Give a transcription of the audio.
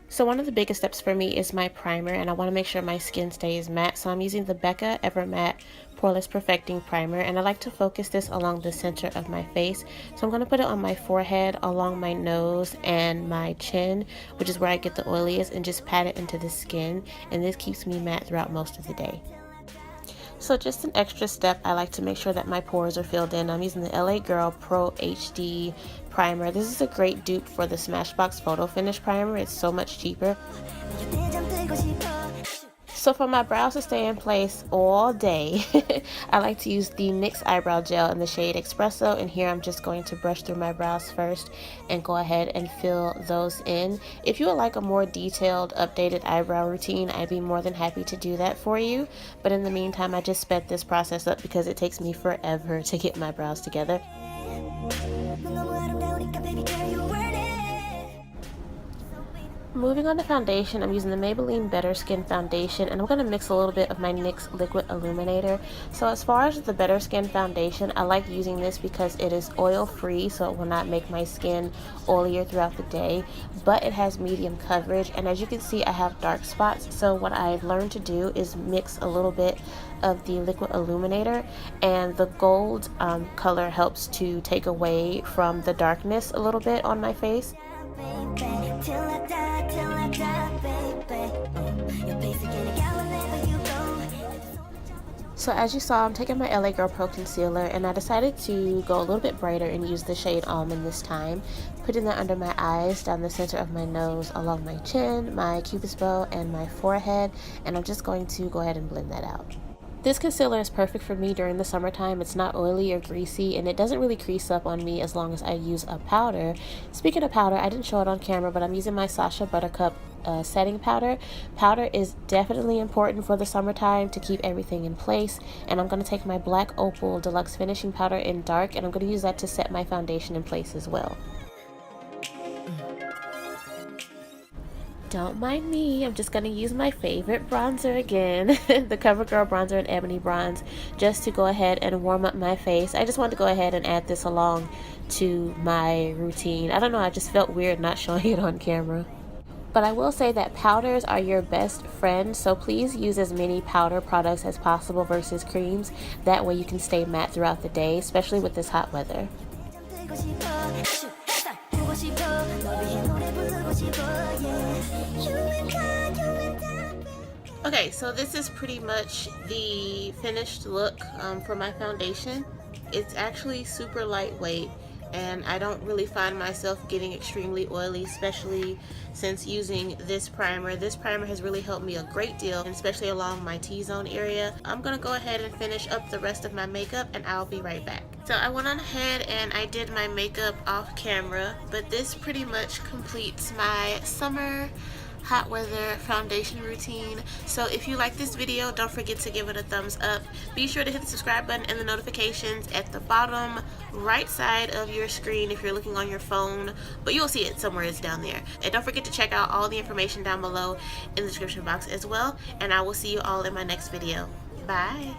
So one of the biggest steps for me is my primer, and I want to make sure my skin stays matte. So I'm using the Becca Ever Matte Poreless Perfecting Primer, and I like to focus this along the center of my face. So I'm going to put it on my forehead, along my nose, and my chin, which is where I get the oiliest, and just pat it into the skin. And this keeps me matte throughout most of the day. So just an extra step, I like to make sure that my pores are filled in. I'm using the LA Girl Pro HD primer. This is a great dupe for the Smashbox Photo Finish primer. It's so much cheaper. So for my brows to stay in place all day, I like to use the NYX Eyebrow Gel in the shade Espresso, and here I'm just going to brush through my brows first and go ahead and fill those in. If you would like a more detailed, updated eyebrow routine, I'd be more than happy to do that for you. But in the meantime, I just sped this process up because it takes me forever to get my brows together. Moving on to foundation, I'm using the Maybelline Better Skin Foundation, and I'm going to mix a little bit of my NYX Liquid Illuminator. So as far as the Better Skin Foundation, I like using this because it is oil free, so it will not make my skin oilier throughout the day, but it has medium coverage, and as you can see, I have dark spots. So what I've learned to do is mix a little bit of the Liquid Illuminator, and the gold color helps to take away from the darkness a little bit on my face. So as you saw, I'm taking my LA Girl Pro Concealer, and I decided to go a little bit brighter and use the shade Almond this time, putting that under my eyes, down the center of my nose, along my chin, my cupid's bow, and my forehead, and I'm just going to go ahead and blend that out. This concealer is perfect for me during the summertime. It's not oily or greasy, and it doesn't really crease up on me as long as I use a powder. Speaking of powder, I didn't show it on camera, but I'm using my Sacha Buttercup setting powder. Powder is definitely important for the summertime to keep everything in place, and I'm going to take my black Opal Deluxe finishing powder in dark, and I'm going to use that to set my foundation in place as well. Don't mind me, I'm just going to use my favorite bronzer again, the CoverGirl bronzer in Ebony Bronze, just to go ahead and warm up my face. I just wanted to go ahead and add this along to my routine. I don't know, I just felt weird not showing it on camera. But I will say that powders are your best friend, so please use as many powder products as possible versus creams. That way you can stay matte throughout the day, especially with this hot weather. Okay, so this is pretty much the finished look for my foundation. It's actually super lightweight, and I don't really find myself getting extremely oily, especially since using this primer. This primer has really helped me a great deal, especially along my T-zone area. I'm gonna go ahead and finish up the rest of my makeup, and I'll be right back. So I went on ahead and I did my makeup off camera, but this pretty much completes my summer hot weather foundation routine. So if you like this video, don't forget to give it a thumbs up. Be sure to hit the subscribe button and the notifications at the bottom right side of your screen if you're looking on your phone, but you'll see it somewhere, it's down there. And don't forget to check out all the information down below in the description box as well, and I will see you all in my next video. Bye.